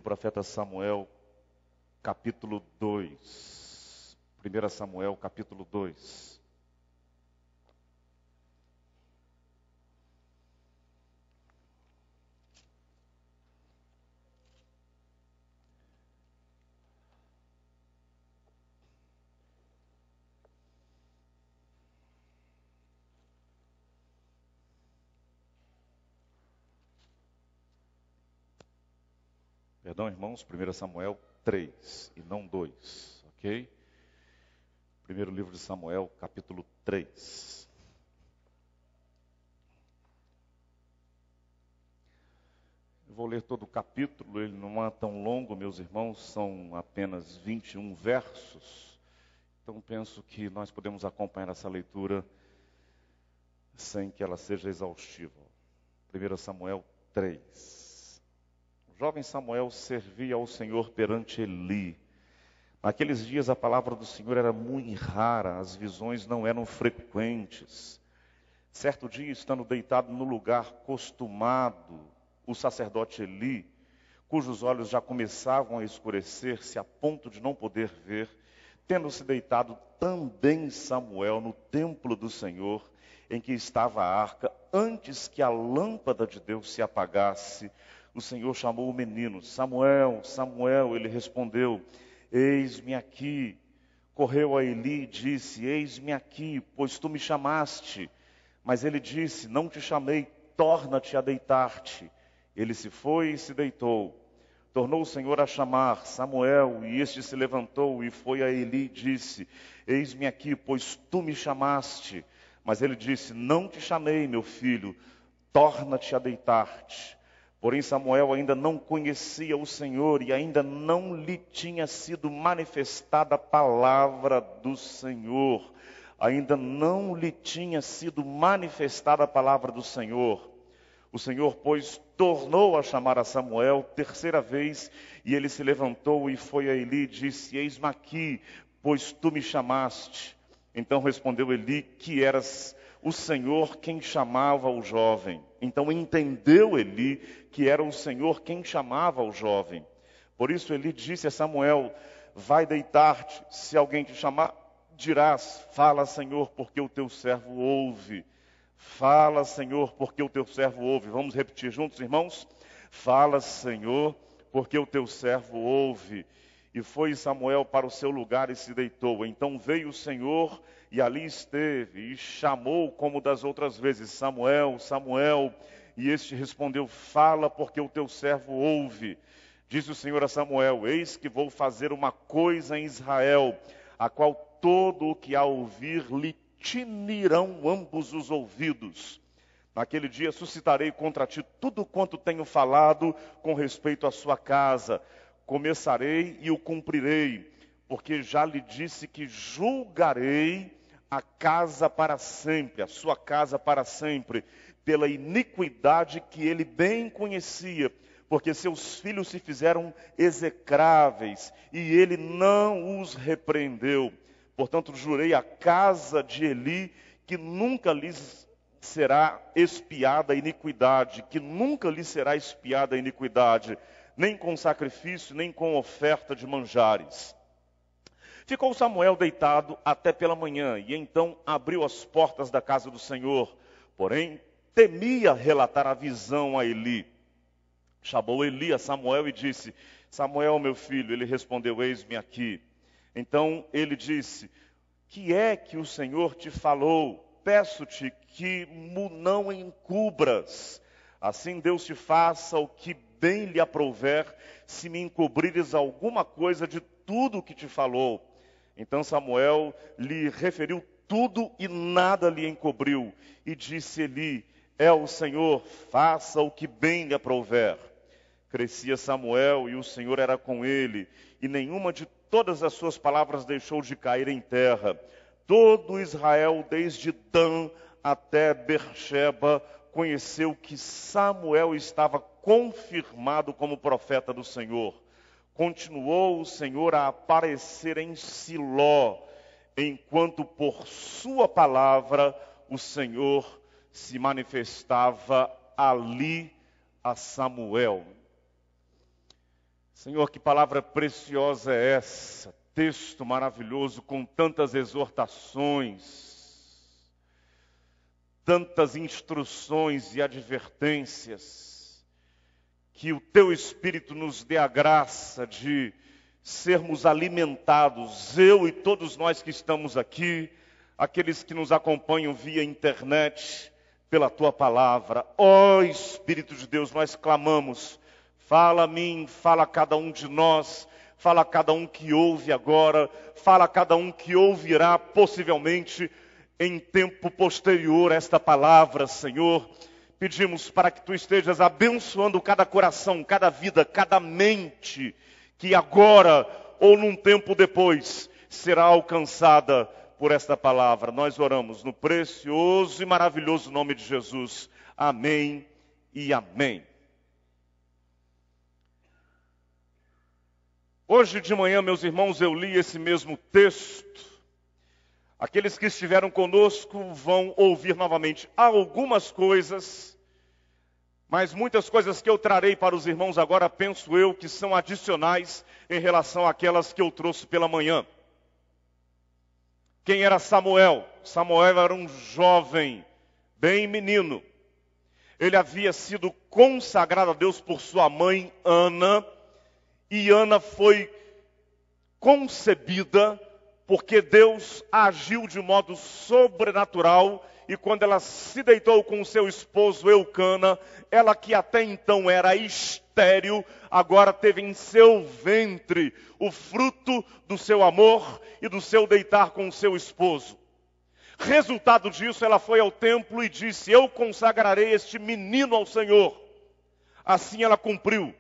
profeta Samuel, capítulo 2. 1 Samuel, capítulo 2. Perdão, irmãos, 1 Samuel 3 e não 2, ok? Primeiro livro de Samuel, capítulo 3. Eu vou ler todo o capítulo, ele não é tão longo, meus irmãos, são apenas 21 versos. Então penso que nós podemos acompanhar essa leitura sem que ela seja exaustiva. 1 Samuel 3. O jovem Samuel servia ao Senhor perante Eli. Naqueles dias a palavra do Senhor era muito rara, as visões não eram frequentes. Certo dia, estando deitado no lugar costumado, o sacerdote Eli, cujos olhos já começavam a escurecer-se a ponto de não poder ver, tendo-se deitado também Samuel no templo do Senhor, em que estava a arca, antes que a lâmpada de Deus se apagasse, o Senhor chamou o menino, Samuel, Samuel, ele respondeu, eis-me aqui. Correu a Eli e disse, eis-me aqui, pois tu me chamaste. Mas ele disse, não te chamei, torna-te a deitar-te. Ele se foi e se deitou. Tornou o Senhor a chamar Samuel, e este se levantou e foi a Eli e disse, eis-me aqui, pois tu me chamaste. Mas ele disse, não te chamei, meu filho, torna-te a deitar-te. Porém Samuel ainda não conhecia o Senhor e ainda não lhe tinha sido manifestada a palavra do Senhor. Ainda não lhe tinha sido manifestada a palavra do Senhor. O Senhor, pois, tornou a chamar a Samuel terceira vez, e ele se levantou e foi a Eli e disse, eis-me aqui, pois tu me chamaste. Então respondeu Eli que eras o Senhor quem chamava o jovem. Então entendeu Eli que era o Senhor quem chamava o jovem. Por isso Eli disse a Samuel, vai deitar-te, se alguém te chamar, dirás, fala Senhor, porque o teu servo ouve. Fala Senhor, porque o teu servo ouve. Vamos repetir juntos, irmãos? Fala Senhor, porque o teu servo ouve. E foi Samuel para o seu lugar e se deitou. Então veio o Senhor e ali esteve e chamou como das outras vezes, Samuel, Samuel. E este respondeu, fala porque o teu servo ouve. Disse o Senhor a Samuel, eis que vou fazer uma coisa em Israel, a qual todo o que a ouvir lhe tinirão ambos os ouvidos. Naquele dia suscitarei contra ti tudo quanto tenho falado com respeito à sua casa. Começarei e o cumprirei, porque já lhe disse que julgarei a casa para sempre, a sua casa para sempre, pela iniquidade que ele bem conhecia, porque seus filhos se fizeram execráveis e ele não os repreendeu. Portanto, jurei à casa de Eli que nunca lhes será expiada a iniquidade, que nunca lhe será expiada a iniquidade, nem com sacrifício, nem com oferta de manjares. Ficou Samuel deitado até pela manhã, e então abriu as portas da casa do Senhor. Porém, temia relatar a visão a Eli. Chamou Eli a Samuel e disse, Samuel, meu filho. Ele respondeu, eis-me aqui. Então ele disse, que é que o Senhor te falou? Peço-te que não encubras. Assim Deus te faça o que bem lhe aprouver, se me encobrires alguma coisa de tudo o que te falou. Então Samuel lhe referiu tudo e nada lhe encobriu. E disse Eli, é o Senhor, faça o que bem lhe aprouver. Crescia Samuel e o Senhor era com ele, e nenhuma de todas as suas palavras deixou de cair em terra. Todo Israel, desde Dan até Beersheba, conheceu que Samuel estava confirmado como profeta do Senhor. Continuou o Senhor a aparecer em Siló, enquanto por sua palavra o Senhor se manifestava ali a Samuel. Senhor, que palavra preciosa é essa? Texto maravilhoso com tantas exortações, tantas instruções e advertências. Que o Teu Espírito nos dê a graça de sermos alimentados, eu e todos nós que estamos aqui, aqueles que nos acompanham via internet, pela Tua palavra. Ó Espírito de Deus, nós clamamos, fala a mim, fala a cada um de nós, fala a cada um que ouve agora, fala a cada um que ouvirá possivelmente em tempo posterior esta palavra, Senhor. Pedimos para que Tu estejas abençoando cada coração, cada vida, cada mente, que agora ou num tempo depois será alcançada por esta palavra. Nós oramos no precioso e maravilhoso nome de Jesus. Amém e amém. Hoje de manhã, meus irmãos, eu li esse mesmo texto. Aqueles que estiveram conosco vão ouvir novamente algumas coisas, mas muitas coisas que eu trarei para os irmãos agora, penso eu, que são adicionais em relação àquelas que eu trouxe pela manhã. Quem era Samuel? Samuel era um jovem, bem menino. Ele havia sido consagrado a Deus por sua mãe, Ana, e Ana foi concebida porque Deus agiu de modo sobrenatural, e quando ela se deitou com o seu esposo Eucana, ela que até então era estéril, agora teve em seu ventre o fruto do seu amor e do seu deitar com o seu esposo. Resultado disso, ela foi ao templo e disse: eu consagrarei este menino ao Senhor. Assim ela cumpriu.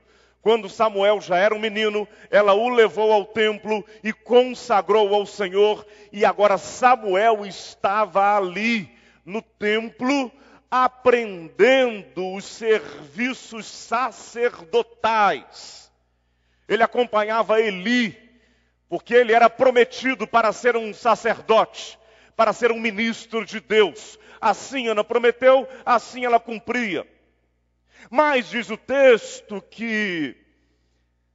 Quando Samuel já era um menino, ela o levou ao templo e consagrou ao Senhor. E agora Samuel estava ali no templo, aprendendo os serviços sacerdotais. Ele acompanhava Eli, porque ele era prometido para ser um sacerdote, para ser um ministro de Deus. Assim Ana prometeu, assim ela cumpria. Mas diz o texto que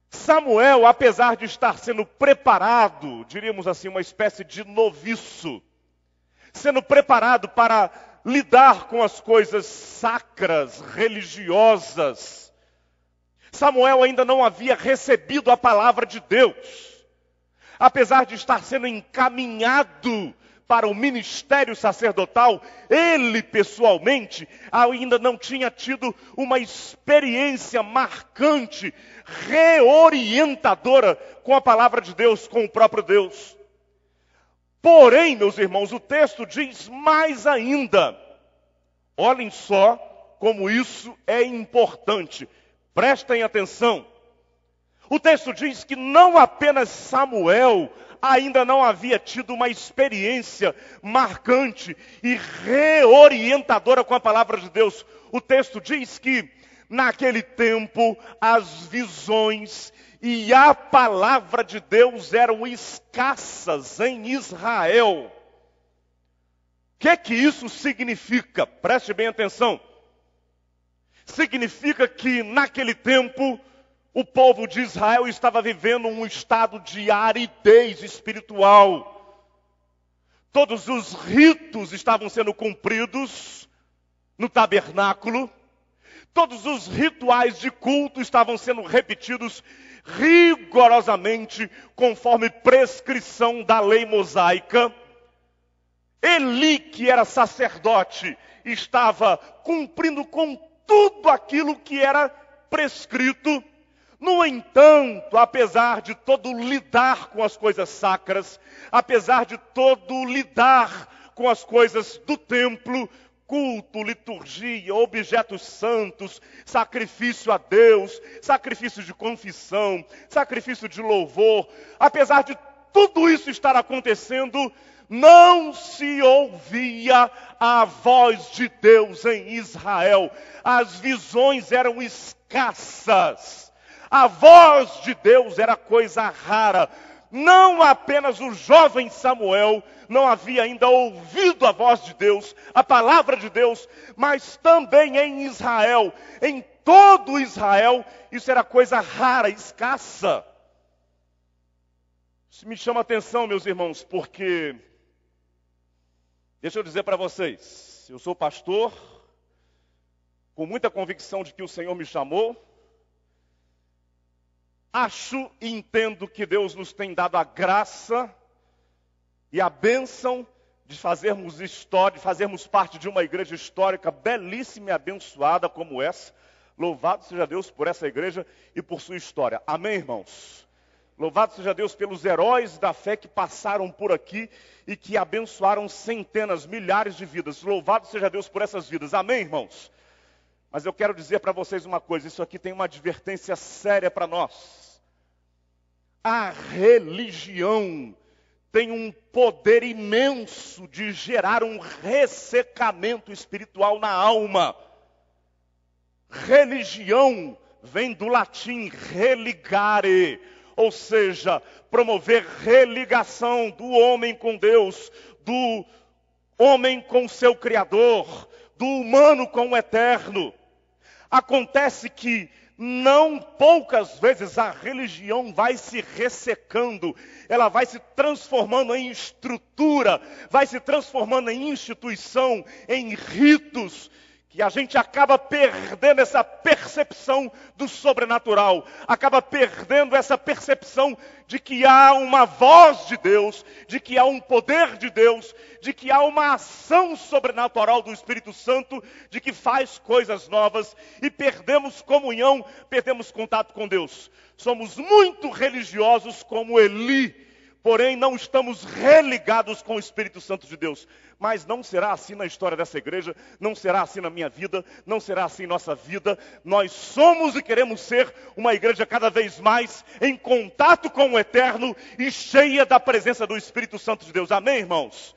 Samuel, apesar de estar sendo preparado, diríamos assim, uma espécie de noviço, sendo preparado para lidar com as coisas sacras, religiosas, Samuel ainda não havia recebido a palavra de Deus. Apesar de estar sendo encaminhado para o ministério sacerdotal, ele pessoalmente ainda não tinha tido uma experiência marcante, reorientadora com a palavra de Deus, com o próprio Deus. Porém, meus irmãos, o texto diz mais ainda. Olhem só como isso é importante. Prestem atenção. O texto diz que não apenas Samuel ainda não havia tido uma experiência marcante e reorientadora com a palavra de Deus. O texto diz que naquele tempo as visões e a palavra de Deus eram escassas em Israel. O que isso significa? Preste bem atenção. Significa que naquele tempo o povo de Israel estava vivendo um estado de aridez espiritual. Todos os ritos estavam sendo cumpridos no tabernáculo. Todos os rituais de culto estavam sendo repetidos rigorosamente conforme prescrição da lei mosaica. Eli, que era sacerdote, estava cumprindo com tudo aquilo que era prescrito. No entanto, apesar de todo lidar com as coisas sacras, apesar de todo lidar com as coisas do templo, culto, liturgia, objetos santos, sacrifício a Deus, sacrifício de confissão, sacrifício de louvor, apesar de tudo isso estar acontecendo, não se ouvia a voz de Deus em Israel. As visões eram escassas. A voz de Deus era coisa rara. Não apenas o jovem Samuel não havia ainda ouvido a voz de Deus, a palavra de Deus, mas também em Israel, em todo Israel, isso era coisa rara, escassa. Isso me chama a atenção, meus irmãos, porque, deixa eu dizer para vocês, eu sou pastor, com muita convicção de que o Senhor me chamou. Acho e entendo que Deus nos tem dado a graça e a bênção de fazermos história, de fazermos parte de uma igreja histórica belíssima e abençoada como essa. Louvado seja Deus por essa igreja e por sua história. Amém, irmãos? Louvado seja Deus pelos heróis da fé que passaram por aqui e que abençoaram centenas, milhares de vidas. Louvado seja Deus por essas vidas. Amém, irmãos? Mas eu quero dizer para vocês uma coisa, isso aqui tem uma advertência séria para nós. A religião tem um poder imenso de gerar um ressecamento espiritual na alma. Religião vem do latim religare, ou seja, promover religação do homem com Deus, do homem com seu Criador, do humano com o eterno. Acontece que não poucas vezes a religião vai se ressecando, ela vai se transformando em estrutura, vai se transformando em instituição, em ritos, que a gente acaba perdendo essa percepção do sobrenatural, acaba perdendo essa percepção de que há uma voz de Deus, de que há um poder de Deus, de que há uma ação sobrenatural do Espírito Santo, de que faz coisas novas, e perdemos comunhão, perdemos contato com Deus. Somos muito religiosos como Eli, porém não estamos religados com o Espírito Santo de Deus. Mas não será assim na história dessa igreja, não será assim na minha vida, não será assim em nossa vida. Nós somos e queremos ser uma igreja cada vez mais em contato com o eterno e cheia da presença do Espírito Santo de Deus. Amém, irmãos?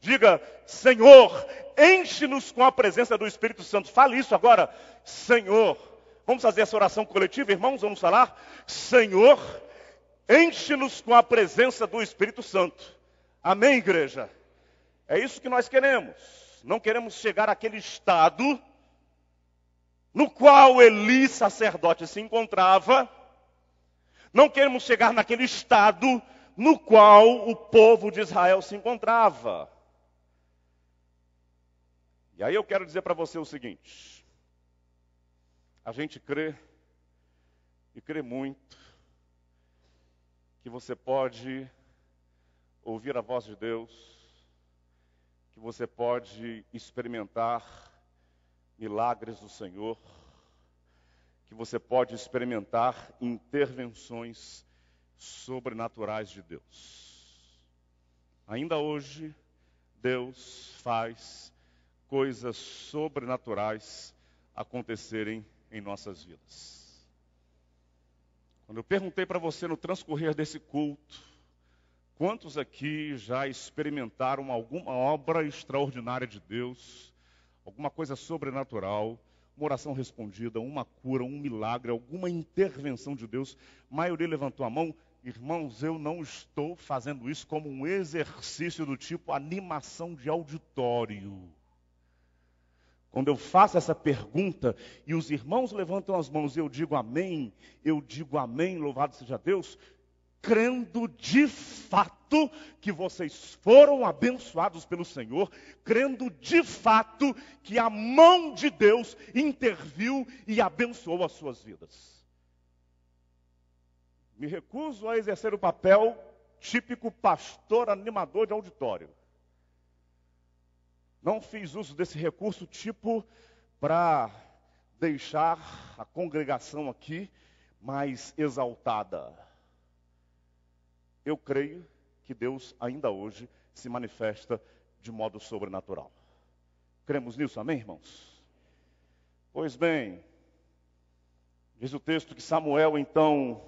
Diga, Senhor, enche-nos com a presença do Espírito Santo. Fale isso agora, Senhor. Vamos fazer essa oração coletiva, irmãos? Vamos falar? Senhor, enche-nos com a presença do Espírito Santo. Amém, igreja? É isso que nós queremos. Não queremos chegar àquele estado no qual Eli, sacerdote, se encontrava. Não queremos chegar naquele estado no qual o povo de Israel se encontrava. E aí eu quero dizer para você o seguinte. A gente crê, e crê muito, que você pode ouvir a voz de Deus, que você pode experimentar milagres do Senhor, que você pode experimentar intervenções sobrenaturais de Deus. Ainda hoje, Deus faz coisas sobrenaturais acontecerem em nossas vidas. Quando eu perguntei para você no transcorrer desse culto, quantos aqui já experimentaram alguma obra extraordinária de Deus, alguma coisa sobrenatural, uma oração respondida, uma cura, um milagre, alguma intervenção de Deus? A maioria levantou a mão. Irmãos, eu não estou fazendo isso como um exercício do tipo animação de auditório. Quando eu faço essa pergunta e os irmãos levantam as mãos e eu digo amém, louvado seja Deus, crendo de fato que vocês foram abençoados pelo Senhor, crendo de fato que a mão de Deus interviu e abençoou as suas vidas. Me recuso a exercer o papel típico pastor animador de auditório. Não fiz uso desse recurso tipo para deixar a congregação aqui mais exaltada. Eu creio que Deus ainda hoje se manifesta de modo sobrenatural. Cremos nisso, amém, irmãos? Pois bem, diz o texto que Samuel então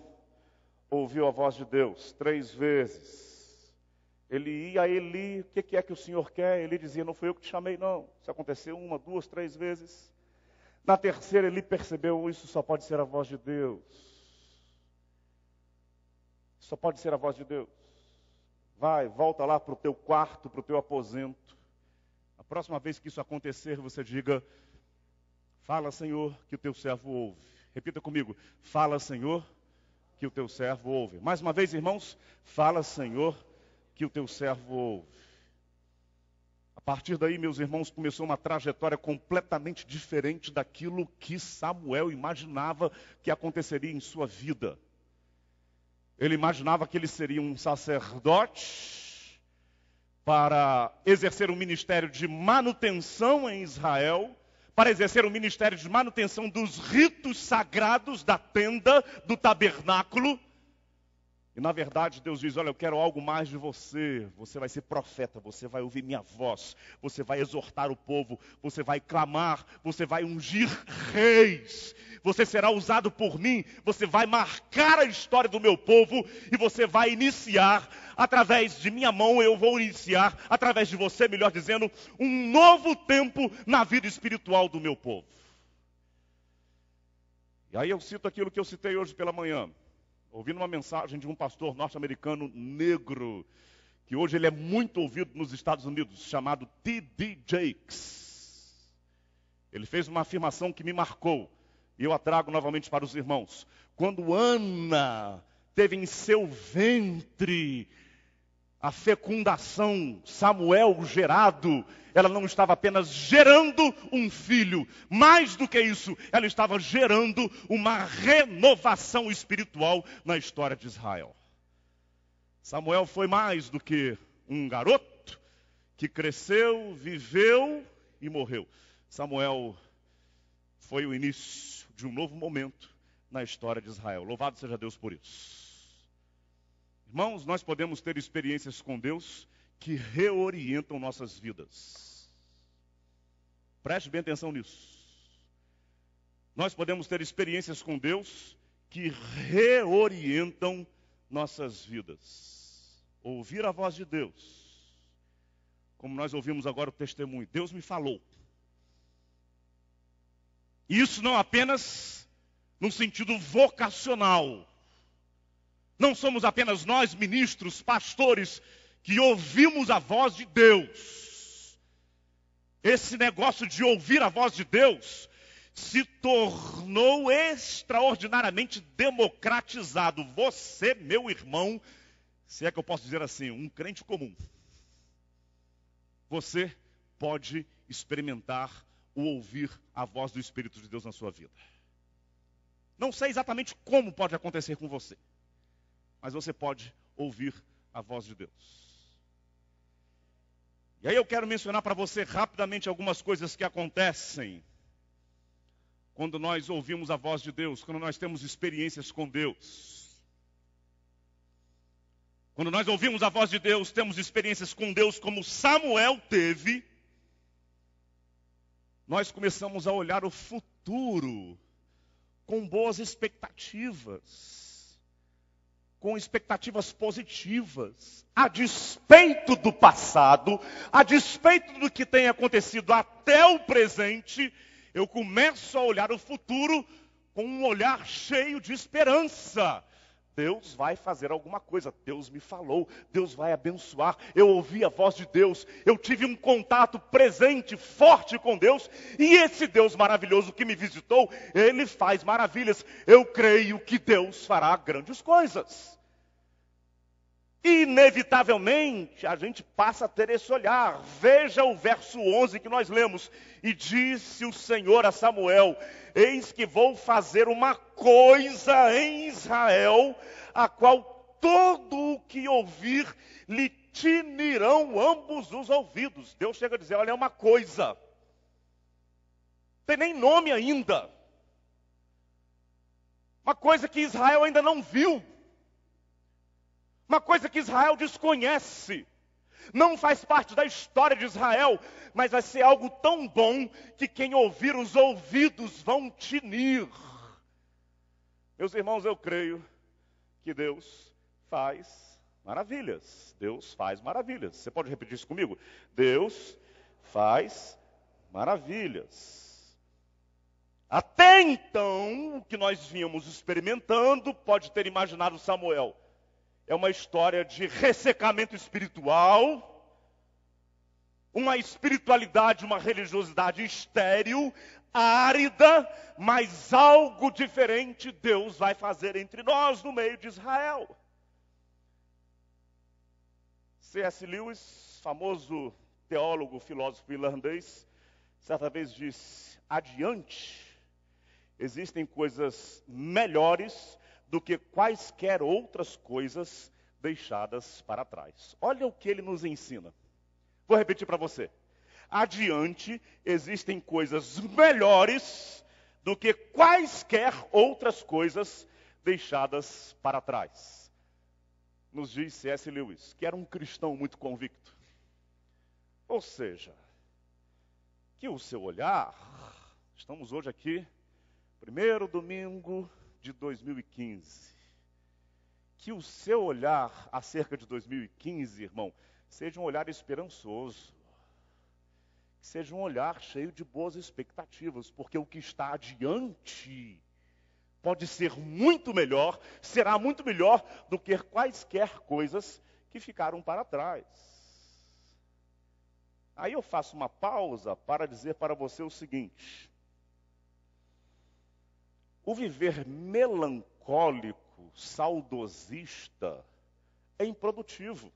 ouviu a voz de Deus 3 vezes. Ele ia a Eli, o que é que o Senhor quer? Ele dizia, não foi eu que te chamei, não. Isso aconteceu 1, 2, 3 vezes. Na terceira, ele percebeu, isso só pode ser a voz de Deus. Só pode ser a voz de Deus. Vai, volta lá para o teu quarto, para o teu aposento. A próxima vez que isso acontecer, você diga, Fala, Senhor, que o teu servo ouve. Repita comigo. Fala, Senhor, que o teu servo ouve. Mais uma vez, irmãos. Fala, Senhor, que o teu servo ouve. A partir daí, meus irmãos, começou uma trajetória completamente diferente daquilo que Samuel imaginava que aconteceria em sua vida. Ele imaginava que ele seria um sacerdote para exercer um ministério de manutenção em Israel, para exercer um ministério de manutenção dos ritos sagrados da tenda, do tabernáculo. E na verdade Deus diz, olha, eu quero algo mais de você. Você vai ser profeta, você vai ouvir minha voz, você vai exortar o povo, você vai clamar, você vai ungir reis. Você será usado por mim, você vai marcar a história do meu povo e você vai iniciar, através de minha mão, eu vou iniciar, através de você, melhor dizendo, um novo tempo na vida espiritual do meu povo. E aí eu cito aquilo que eu citei hoje pela manhã. Ouvindo uma mensagem de um pastor norte-americano negro, que hoje ele é muito ouvido nos Estados Unidos, chamado T.D. Jakes. Ele fez uma afirmação que me marcou, e eu a trago novamente para os irmãos. Quando Ana teve em seu ventre a fecundação, Samuel gerado, ela não estava apenas gerando um filho, mais do que isso, ela estava gerando uma renovação espiritual na história de Israel. Samuel foi mais do que um garoto que cresceu, viveu e morreu. Samuel foi o início de um novo momento na história de Israel. Louvado seja Deus por isso. Irmãos, nós podemos ter experiências com Deus que reorientam nossas vidas. Preste bem atenção nisso. Nós podemos ter experiências com Deus que reorientam nossas vidas. Ouvir a voz de Deus, como nós ouvimos agora o testemunho. Deus me falou. Isso não apenas no sentido vocacional. Não somos apenas nós, ministros, pastores, que ouvimos a voz de Deus. Esse negócio de ouvir a voz de Deus se tornou extraordinariamente democratizado. Você, meu irmão, se é que eu posso dizer assim, um crente comum, você pode experimentar o ouvir a voz do Espírito de Deus na sua vida. Não sei exatamente como pode acontecer com você, mas você pode ouvir a voz de Deus. E aí eu quero mencionar para você rapidamente algumas coisas que acontecem quando nós ouvimos a voz de Deus, quando nós temos experiências com Deus. Quando nós ouvimos a voz de Deus, temos experiências com Deus como Samuel teve, nós começamos a olhar o futuro com boas expectativas, com expectativas positivas, a despeito do passado, a despeito do que tem acontecido até o presente, eu começo a olhar o futuro com um olhar cheio de esperança. Deus vai fazer alguma coisa, Deus me falou, Deus vai abençoar, eu ouvi a voz de Deus, eu tive um contato presente, forte com Deus, e esse Deus maravilhoso que me visitou, Ele faz maravilhas, eu creio que Deus fará grandes coisas. Inevitavelmente, a gente passa a ter esse olhar. Veja o verso 11 que nós lemos. E disse o Senhor a Samuel, eis que vou fazer uma coisa em Israel, a qual todo o que ouvir lhe tinirão ambos os ouvidos. Deus chega a dizer, olha, é uma coisa. Não tem nem nome ainda. Uma coisa que Israel ainda não viu. Uma coisa que Israel desconhece, não faz parte da história de Israel, mas vai ser algo tão bom que quem ouvir os ouvidos vão tinir. Meus irmãos, eu creio que Deus faz maravilhas. Deus faz maravilhas. Você pode repetir isso comigo? Deus faz maravilhas. Até então, o que nós vínhamos experimentando, pode ter imaginado Samuel, é uma história de ressecamento espiritual, uma espiritualidade, uma religiosidade estéril, árida, mas algo diferente Deus vai fazer entre nós no meio de Israel. C.S. Lewis, famoso teólogo, filósofo irlandês, certa vez disse: adiante, existem coisas melhores do que quaisquer outras coisas deixadas para trás. Olha o que ele nos ensina. Vou repetir para você. Adiante, existem coisas melhores do que quaisquer outras coisas deixadas para trás. Nos diz C.S. Lewis, que era um cristão muito convicto. Ou seja, que o seu olhar, estamos hoje aqui, primeiro domingo de 2015, que o seu olhar acerca de 2015, irmão, seja um olhar esperançoso, que seja um olhar cheio de boas expectativas, porque o que está adiante pode ser muito melhor, será muito melhor do que quaisquer coisas que ficaram para trás. Aí eu faço uma pausa para dizer para você o seguinte: o viver melancólico, saudosista, é improdutivo.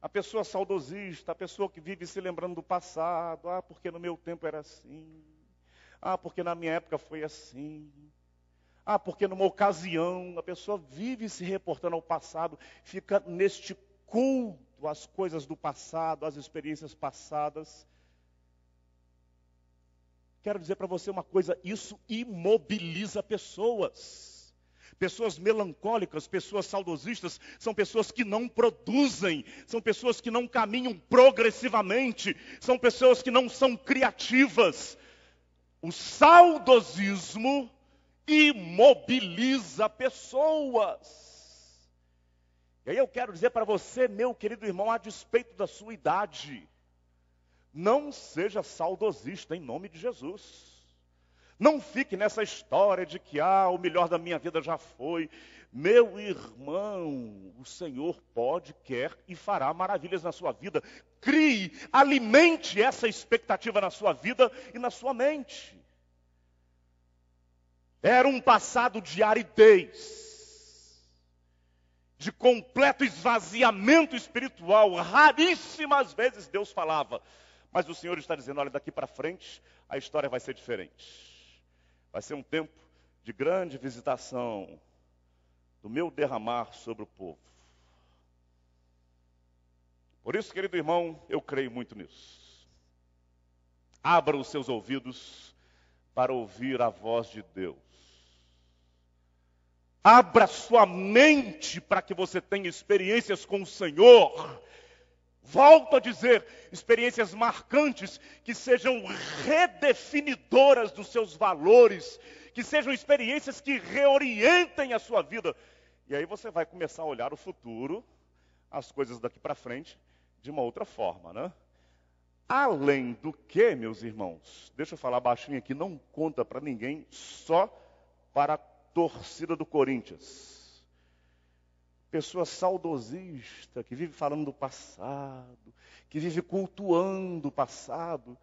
A pessoa saudosista, a pessoa que vive se lembrando do passado, porque no meu tempo era assim. Porque na minha época foi assim. Porque numa ocasião, a pessoa vive se reportando ao passado, fica neste culto às coisas do passado, às experiências passadas. Quero dizer para você uma coisa, isso imobiliza pessoas. Pessoas melancólicas, pessoas saudosistas, são pessoas que não produzem, são pessoas que não caminham progressivamente, são pessoas que não são criativas. O saudosismo imobiliza pessoas. E aí eu quero dizer para você, meu querido irmão, a despeito da sua idade, não seja saudosista em nome de Jesus. Não fique nessa história de que, o melhor da minha vida já foi. Meu irmão, o Senhor pode, quer e fará maravilhas na sua vida. Crie, alimente essa expectativa na sua vida e na sua mente. Era um passado de aridez, de completo esvaziamento espiritual. Raríssimas vezes Deus falava. Mas o Senhor está dizendo, olha, daqui para frente a história vai ser diferente. Vai ser um tempo de grande visitação, do meu derramar sobre o povo. Por isso, querido irmão, eu creio muito nisso. Abra os seus ouvidos para ouvir a voz de Deus. Abra sua mente para que você tenha experiências com o Senhor. Volto a dizer, experiências marcantes, que sejam redefinidoras dos seus valores, que sejam experiências que reorientem a sua vida. E aí você vai começar a olhar o futuro, as coisas daqui para frente, de uma outra forma, né? Além do que, meus irmãos, deixa eu falar baixinho aqui, não conta para ninguém, só para a torcida do Corinthians. Pessoa saudosista, que vive falando do passado, que vive cultuando o passado,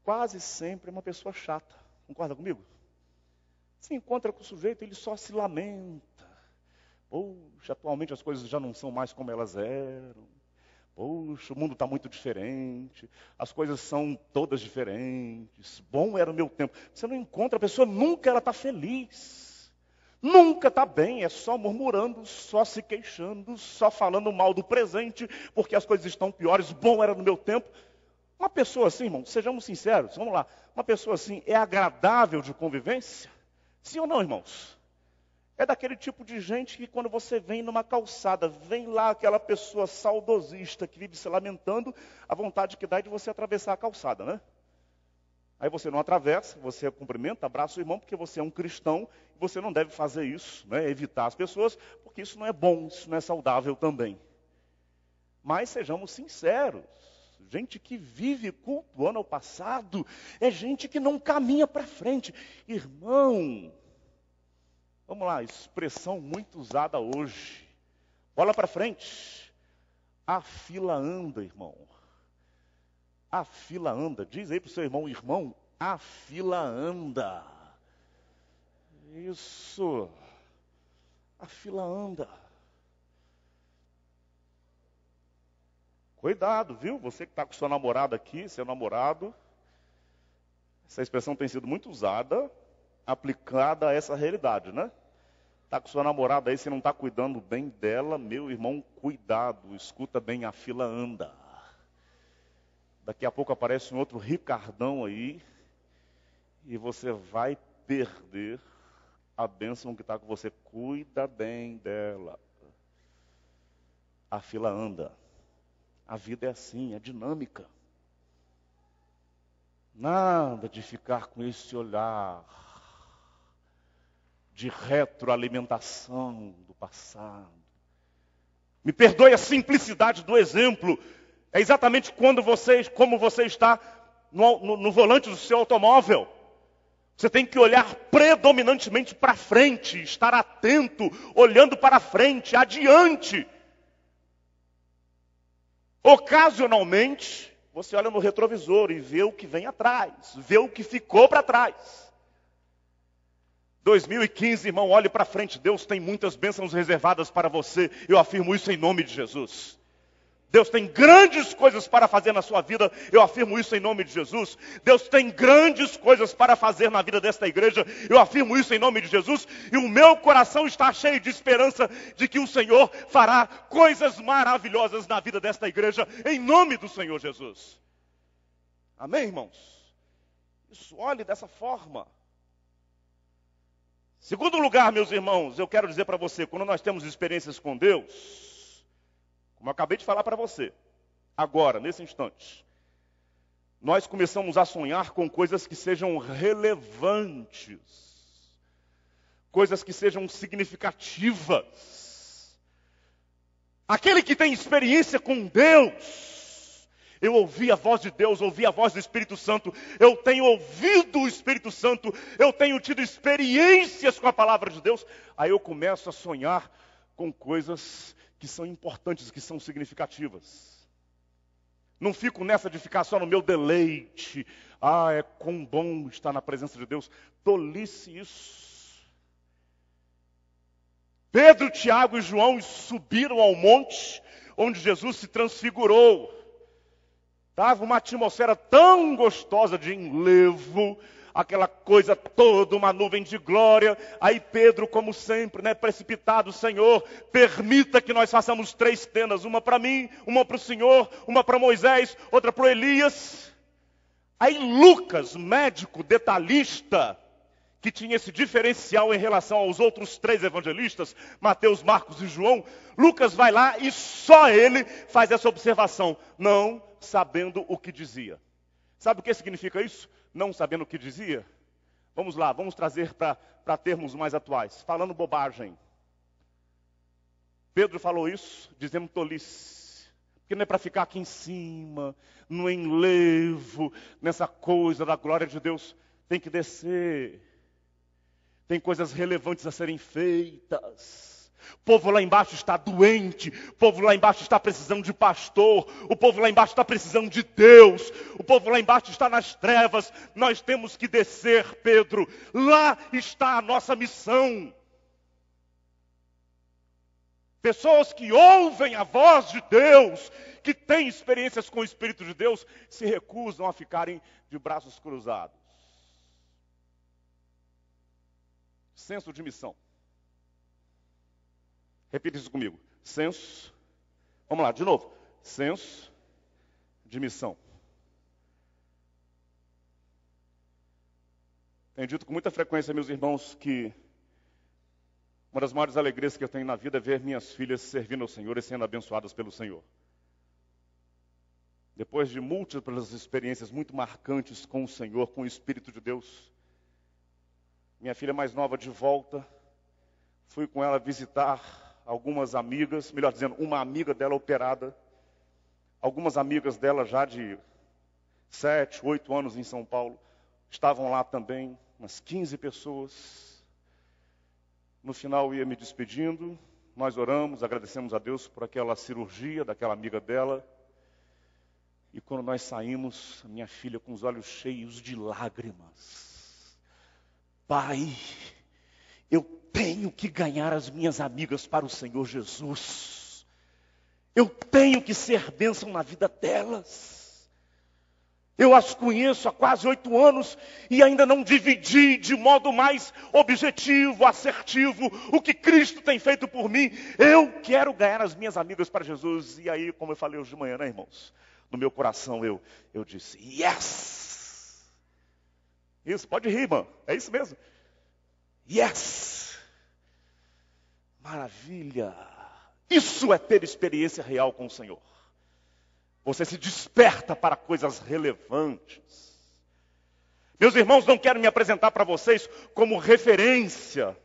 quase sempre é uma pessoa chata. Concorda comigo? Se encontra com o sujeito, ele só se lamenta. Poxa, atualmente as coisas já não são mais como elas eram. Poxa, o mundo está muito diferente. As coisas são todas diferentes. Bom era o meu tempo. Você não encontra, a pessoa nunca ela está feliz. Nunca está bem, é só murmurando, só se queixando, só falando mal do presente, porque as coisas estão piores. Bom era no meu tempo. Uma pessoa assim, irmão, sejamos sinceros, vamos lá. Uma pessoa assim é agradável de convivência? Sim ou não, irmãos? É daquele tipo de gente que quando você vem numa calçada, vem lá aquela pessoa saudosista que vive se lamentando, a vontade que dá é de você atravessar a calçada, né? Aí você não atravessa, você cumprimenta, abraça o irmão, porque você é um cristão, e você não deve fazer isso, né? Evitar as pessoas, porque isso não é bom, isso não é saudável também. Mas sejamos sinceros, gente que vive cultuando ao passado, é gente que não caminha para frente. Irmão, vamos lá, expressão muito usada hoje, bola para frente, a fila anda, irmão. A fila anda. Diz aí para o seu irmão, irmão, a fila anda. Isso. A fila anda. Cuidado, viu? Você que está com sua namorada aqui, seu namorado. Essa expressão tem sido muito usada, aplicada a essa realidade, né? Está com sua namorada aí, você não está cuidando bem dela, meu irmão, cuidado, escuta bem, a fila anda. Daqui a pouco aparece um outro Ricardão aí, e você vai perder a bênção que está com você. Cuida bem dela. A fila anda. A vida é assim, é dinâmica. Nada de ficar com esse olhar de retroalimentação do passado. Me perdoe a simplicidade do exemplo. É exatamente como você está no volante do seu automóvel. Você tem que olhar predominantemente para frente, estar atento, olhando para frente, adiante. Ocasionalmente, você olha no retrovisor e vê o que vem atrás, vê o que ficou para trás. 2015, irmão, olhe para frente. Deus tem muitas bênçãos reservadas para você. Eu afirmo isso em nome de Jesus. Deus tem grandes coisas para fazer na sua vida. Eu afirmo isso em nome de Jesus. Deus tem grandes coisas para fazer na vida desta igreja. Eu afirmo isso em nome de Jesus. E o meu coração está cheio de esperança de que o Senhor fará coisas maravilhosas na vida desta igreja, em nome do Senhor Jesus. Amém, irmãos? Isso, olhe dessa forma. Segundo lugar, meus irmãos, eu quero dizer para você, quando nós temos experiências com Deus, como eu acabei de falar para você, agora, nesse instante, nós começamos a sonhar com coisas que sejam relevantes, coisas que sejam significativas. Aquele que tem experiência com Deus, eu ouvi a voz de Deus, ouvi a voz do Espírito Santo, eu tenho ouvido o Espírito Santo, eu tenho tido experiências com a palavra de Deus, aí eu começo a sonhar com coisas que são importantes, que são significativas. Não fico nessa de ficar só no meu deleite. Ah, é quão bom estar na presença de Deus. Tolice isso. Pedro, Tiago e João subiram ao monte onde Jesus se transfigurou. Estava uma atmosfera tão gostosa de enlevo, aquela coisa toda, uma nuvem de glória. Aí Pedro, como sempre, precipitado: Senhor, permita que nós façamos 3 tendas, uma para mim, uma para o Senhor, uma para Moisés, outra para Elias. Aí Lucas, médico, detalhista, que tinha esse diferencial em relação aos outros 3 evangelistas, Mateus, Marcos e João, Lucas vai lá e só ele faz essa observação, não sabendo o que dizia. Sabe o que significa isso? Não sabendo o que dizia? Vamos lá, vamos trazer para termos mais atuais. Falando bobagem. Pedro falou isso dizendo tolice. Porque não é para ficar aqui em cima, no enlevo, nessa coisa da glória de Deus. Tem que descer. Tem coisas relevantes a serem feitas. O povo lá embaixo está doente, o povo lá embaixo está precisando de pastor, o povo lá embaixo está precisando de Deus, o povo lá embaixo está nas trevas. Nós temos que descer, Pedro, lá está a nossa missão. Pessoas que ouvem a voz de Deus, que têm experiências com o Espírito de Deus, se recusam a ficarem de braços cruzados. Senso de missão. Repita isso comigo. Senso. Vamos lá, de novo. Senso de missão. Tenho dito com muita frequência, meus irmãos, que uma das maiores alegrias que eu tenho na vida é ver minhas filhas servindo ao Senhor e sendo abençoadas pelo Senhor. Depois de múltiplas experiências muito marcantes com o Senhor, com o Espírito de Deus, minha filha mais nova de volta, fui com ela visitar algumas amigas, melhor dizendo, uma amiga dela operada, algumas amigas dela já de 7, 8 anos em São Paulo, estavam lá também, umas 15 pessoas. No final ia me despedindo, nós oramos, agradecemos a Deus por aquela cirurgia daquela amiga dela. E quando nós saímos, minha filha com os olhos cheios de lágrimas. Pai, eu tenho que ganhar as minhas amigas para o Senhor Jesus. Eu tenho que ser bênção na vida delas. Eu as conheço há quase 8 anos e ainda não dividi de modo mais objetivo, assertivo, o que Cristo tem feito por mim. Eu quero ganhar as minhas amigas para Jesus. E aí, como eu falei hoje de manhã, né, irmãos? No meu coração eu disse, yes! Isso, pode rir, irmão. É isso mesmo. Yes! Maravilha! Isso é ter experiência real com o Senhor. Você se desperta para coisas relevantes. Meus irmãos, não quero me apresentar para vocês como referência.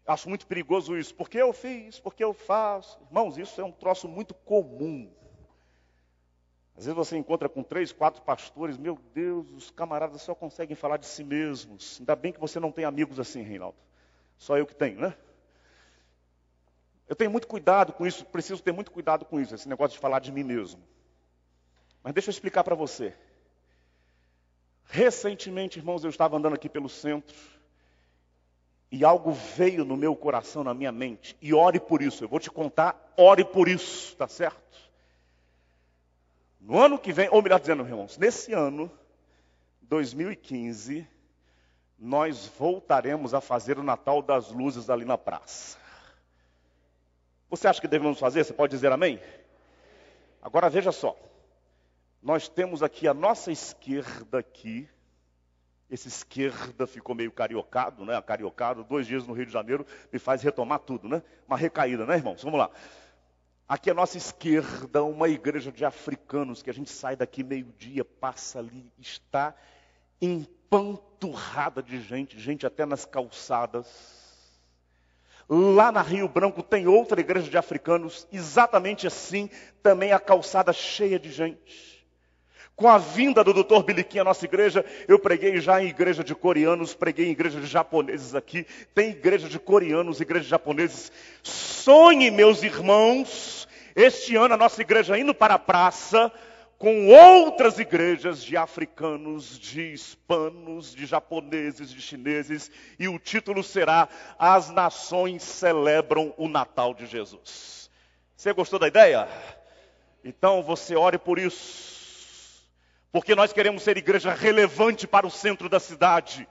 Acho muito perigoso isso. Porque eu fiz, porque eu faço. Irmãos, isso é um troço muito comum. Às vezes você encontra com 3, 4 pastores. Meu Deus, os camaradas só conseguem falar de si mesmos. Ainda bem que você não tem amigos assim, Reinaldo. Só eu que tenho, né? Eu tenho muito cuidado com isso, preciso ter muito cuidado com isso, esse negócio de falar de mim mesmo. Mas deixa eu explicar para você. Recentemente, irmãos, eu estava andando aqui pelo centro e algo veio no meu coração, na minha mente. E ore por isso, eu vou te contar, ore por isso, tá certo? No ano que vem, ou melhor dizendo, irmãos, nesse ano, 2015, nós voltaremos a fazer o Natal das Luzes ali na praça. Você acha que devemos fazer? Você pode dizer amém? Agora veja só. Nós temos aqui a nossa esquerda aqui. Esse esquerda ficou meio cariocado, né? Cariocado, 2 dias no Rio de Janeiro me faz retomar tudo, né? Uma recaída, né, irmãos? Vamos lá. Aqui a nossa esquerda, uma igreja de africanos, que a gente sai daqui meio-dia, passa ali, está empanturrada de gente, gente até nas calçadas. Lá na Rio Branco tem outra igreja de africanos, exatamente assim, também a calçada cheia de gente. Com a vinda do Dr. Biliquim à nossa igreja, eu preguei já em igreja de coreanos, preguei em igreja de japoneses aqui, tem igreja de coreanos, igreja de japoneses. Sonhe, meus irmãos, este ano a nossa igreja indo para a praça, com outras igrejas de africanos, de hispanos, de japoneses, de chineses, e o título será As Nações Celebram o Natal de Jesus. Você gostou da ideia? Então você ore por isso, porque nós queremos ser igreja relevante para o centro da cidade.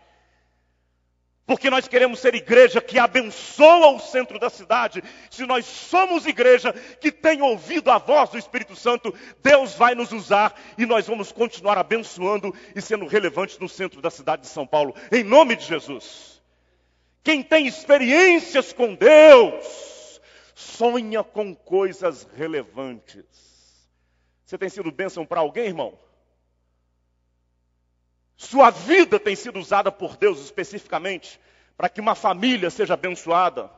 Porque nós queremos ser igreja que abençoa o centro da cidade. Se nós somos igreja que tem ouvido a voz do Espírito Santo, Deus vai nos usar e nós vamos continuar abençoando e sendo relevantes no centro da cidade de São Paulo. Em nome de Jesus. Quem tem experiências com Deus, sonha com coisas relevantes. Você tem sido bênção para alguém, irmão? Sua vida tem sido usada por Deus especificamente para que uma família seja abençoada.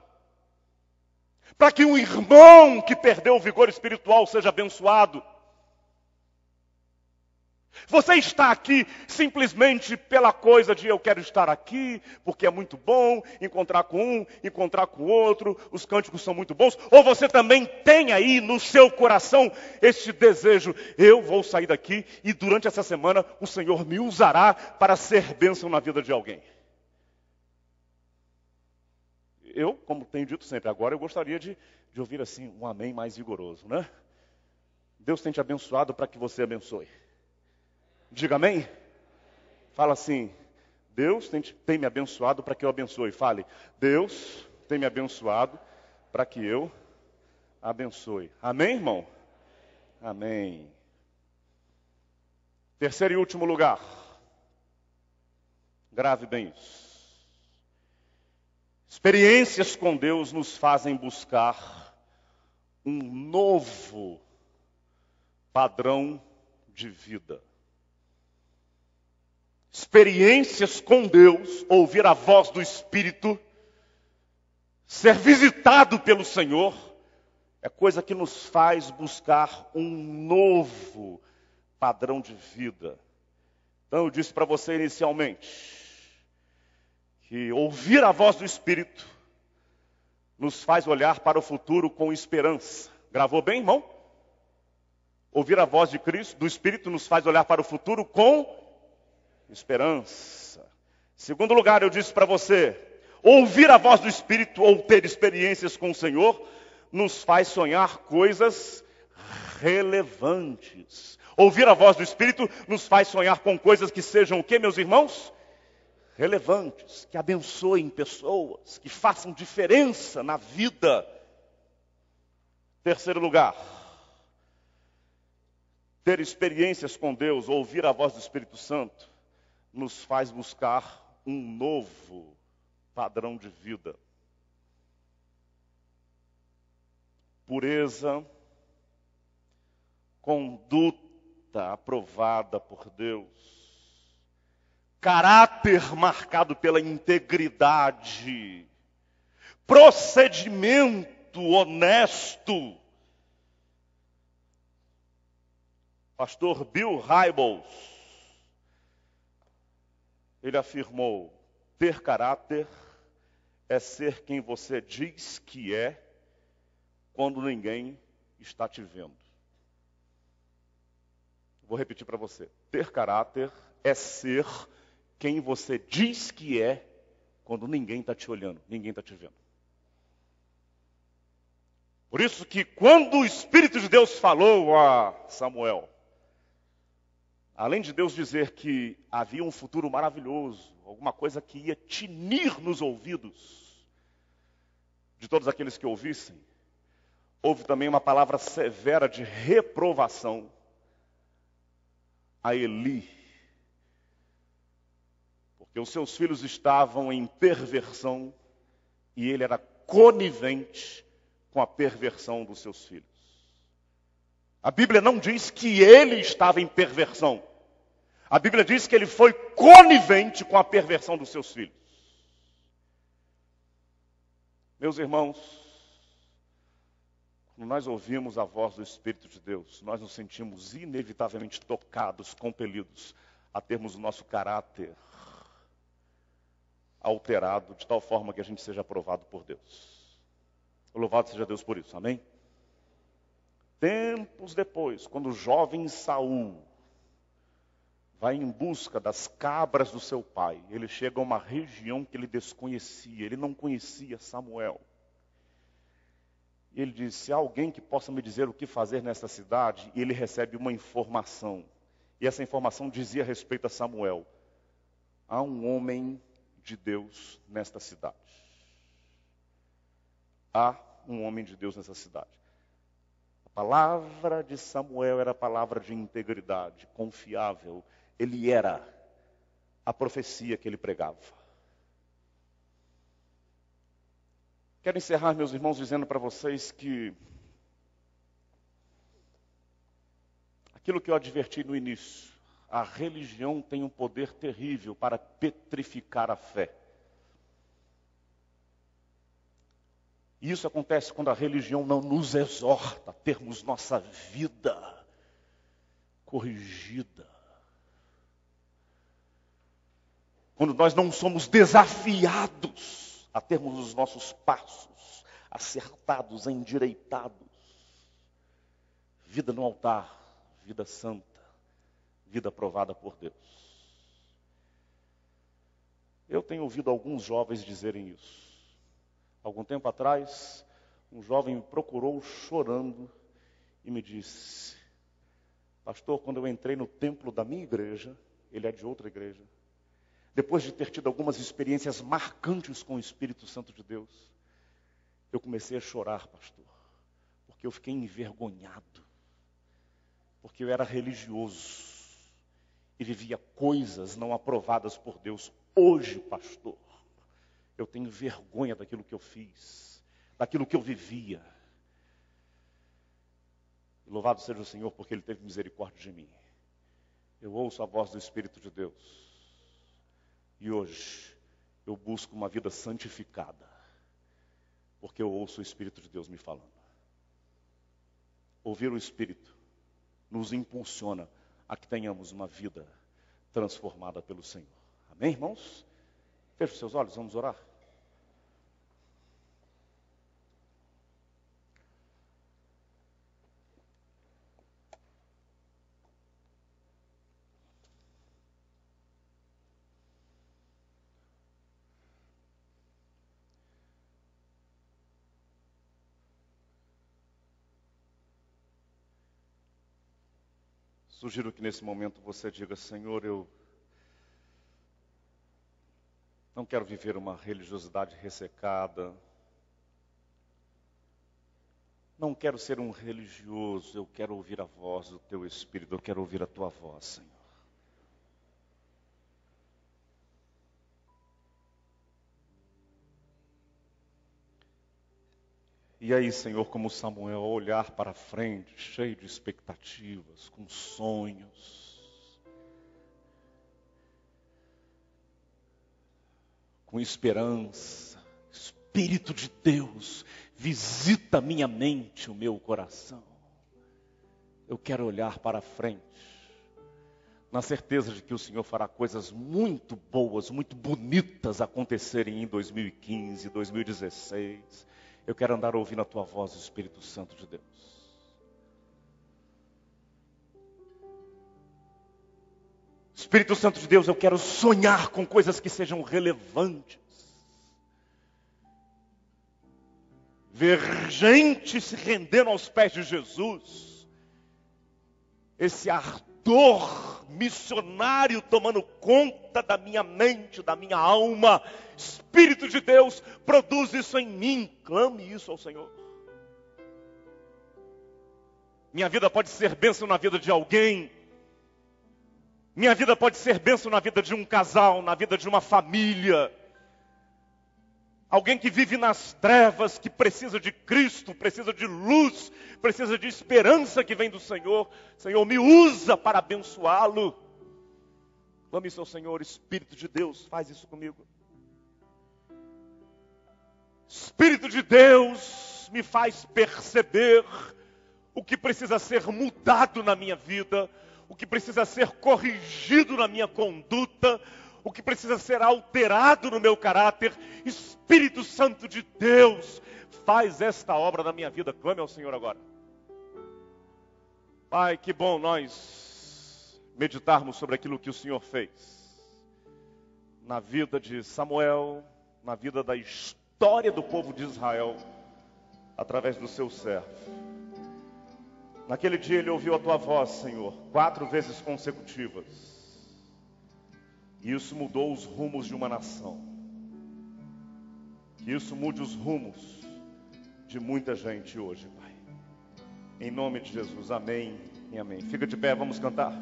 Para que um irmão que perdeu o vigor espiritual seja abençoado. Você está aqui simplesmente pela coisa de eu quero estar aqui, porque é muito bom encontrar com um, encontrar com o outro, os cânticos são muito bons. Ou você também tem aí no seu coração este desejo, eu vou sair daqui e durante essa semana o Senhor me usará para ser bênção na vida de alguém. Eu, como tenho dito sempre, agora eu gostaria de ouvir assim um amém mais vigoroso, né? Deus tem te abençoado para que você abençoe. Diga amém. Fala assim, Deus tem me abençoado para que eu abençoe. Fale, Deus tem me abençoado para que eu abençoe. Amém, irmão? Amém. Terceiro e último lugar. Grave bem isso. Experiências com Deus nos fazem buscar um novo padrão de vida. Experiências com Deus, ouvir a voz do Espírito, ser visitado pelo Senhor, é coisa que nos faz buscar um novo padrão de vida. Então eu disse para você inicialmente, que ouvir a voz do Espírito nos faz olhar para o futuro com esperança. Gravou bem, irmão? Ouvir a voz de Cristo, do Espírito, nos faz olhar para o futuro com esperança. Segundo lugar, eu disse para você, ouvir a voz do Espírito ou ter experiências com o Senhor, nos faz sonhar coisas relevantes. Ouvir a voz do Espírito nos faz sonhar com coisas que sejam o quê, meus irmãos? Relevantes, que abençoem pessoas, que façam diferença na vida. Terceiro lugar, ter experiências com Deus, ouvir a voz do Espírito Santo, nos faz buscar um novo padrão de vida. Pureza, conduta aprovada por Deus, caráter marcado pela integridade, procedimento honesto. Pastor Bill Hybels, ele afirmou, ter caráter é ser quem você diz que é quando ninguém está te vendo. Vou repetir para você. Ter caráter é ser quem você diz que é quando ninguém está te olhando, ninguém está te vendo. Por isso que quando o Espírito de Deus falou a Samuel, além de Deus dizer que havia um futuro maravilhoso, alguma coisa que ia tinir nos ouvidos de todos aqueles que ouvissem, houve também uma palavra severa de reprovação a Eli, porque os seus filhos estavam em perversão e ele era conivente com a perversão dos seus filhos. A Bíblia não diz que ele estava em perversão. A Bíblia diz que ele foi conivente com a perversão dos seus filhos. Meus irmãos, quando nós ouvimos a voz do Espírito de Deus, nós nos sentimos inevitavelmente tocados, compelidos a termos o nosso caráter alterado, de tal forma que a gente seja aprovado por Deus. Louvado seja Deus por isso, amém? Tempos depois, quando o jovem Saul vai em busca das cabras do seu pai, ele chega a uma região que ele desconhecia, ele não conhecia Samuel. E ele diz, se há alguém que possa me dizer o que fazer nessa cidade, e ele recebe uma informação. E essa informação dizia a respeito a Samuel, há um homem de Deus nesta cidade. Há um homem de Deus nessa cidade. A palavra de Samuel era a palavra de integridade, confiável. Ele era a profecia que ele pregava. Quero encerrar, meus irmãos, dizendo para vocês que aquilo que eu adverti no início, a religião tem um poder terrível para petrificar a fé. E isso acontece quando a religião não nos exorta a termos nossa vida corrigida. Quando nós não somos desafiados a termos os nossos passos acertados, endireitados. Vida no altar, vida santa, vida aprovada por Deus. Eu tenho ouvido alguns jovens dizerem isso. Algum tempo atrás, um jovem me procurou chorando e me disse, pastor, quando eu entrei no templo da minha igreja, ele é de outra igreja, depois de ter tido algumas experiências marcantes com o Espírito Santo de Deus, eu comecei a chorar, pastor, porque eu fiquei envergonhado, porque eu era religioso e vivia coisas não aprovadas por Deus. Hoje, pastor, eu tenho vergonha daquilo que eu fiz, daquilo que eu vivia. Louvado seja o Senhor, porque Ele teve misericórdia de mim. Eu ouço a voz do Espírito de Deus. E hoje, eu busco uma vida santificada, porque eu ouço o Espírito de Deus me falando. Ouvir o Espírito nos impulsiona a que tenhamos uma vida transformada pelo Senhor. Amém, irmãos? Feche os seus olhos, vamos orar. Sugiro que nesse momento você diga: Senhor, eu não quero viver uma religiosidade ressecada. Não quero ser um religioso, eu quero ouvir a voz do Teu Espírito, eu quero ouvir a Tua voz, Senhor. E aí, Senhor, como Samuel, olhar para frente, cheio de expectativas, com sonhos, com esperança. Espírito de Deus, visita minha mente, o meu coração. Eu quero olhar para frente, na certeza de que o Senhor fará coisas muito boas, muito bonitas acontecerem em 2015, 2016. Eu quero andar ouvindo a Tua voz, Espírito Santo de Deus. Espírito Santo de Deus, eu quero sonhar com coisas que sejam relevantes. Ver gente se rendendo aos pés de Jesus. Esse ardor missionário tomando conta da minha mente, da minha alma. Espírito de Deus, produz isso em mim. Clame isso ao Senhor. Minha vida pode ser bênção na vida de alguém. Minha vida pode ser bênção na vida de um casal, na vida de uma família. Alguém que vive nas trevas, que precisa de Cristo, precisa de luz, precisa de esperança que vem do Senhor. Senhor, me usa para abençoá-lo. Clame isso ao Senhor. Espírito de Deus, faz isso comigo. Espírito de Deus, me faz perceber o que precisa ser mudado na minha vida, o que precisa ser corrigido na minha conduta, o que precisa ser alterado no meu caráter. Espírito Santo de Deus, faz esta obra na minha vida. Clame ao Senhor agora. Pai, que bom nós meditarmos sobre aquilo que o Senhor fez na vida de Samuel, na vida da história do povo de Israel, através do seu servo. Naquele dia ele ouviu a Tua voz, Senhor, 4 vezes consecutivas. E isso mudou os rumos de uma nação. Que isso mude os rumos de muita gente hoje, Pai. Em nome de Jesus, amém e amém. Fica de pé, vamos cantar.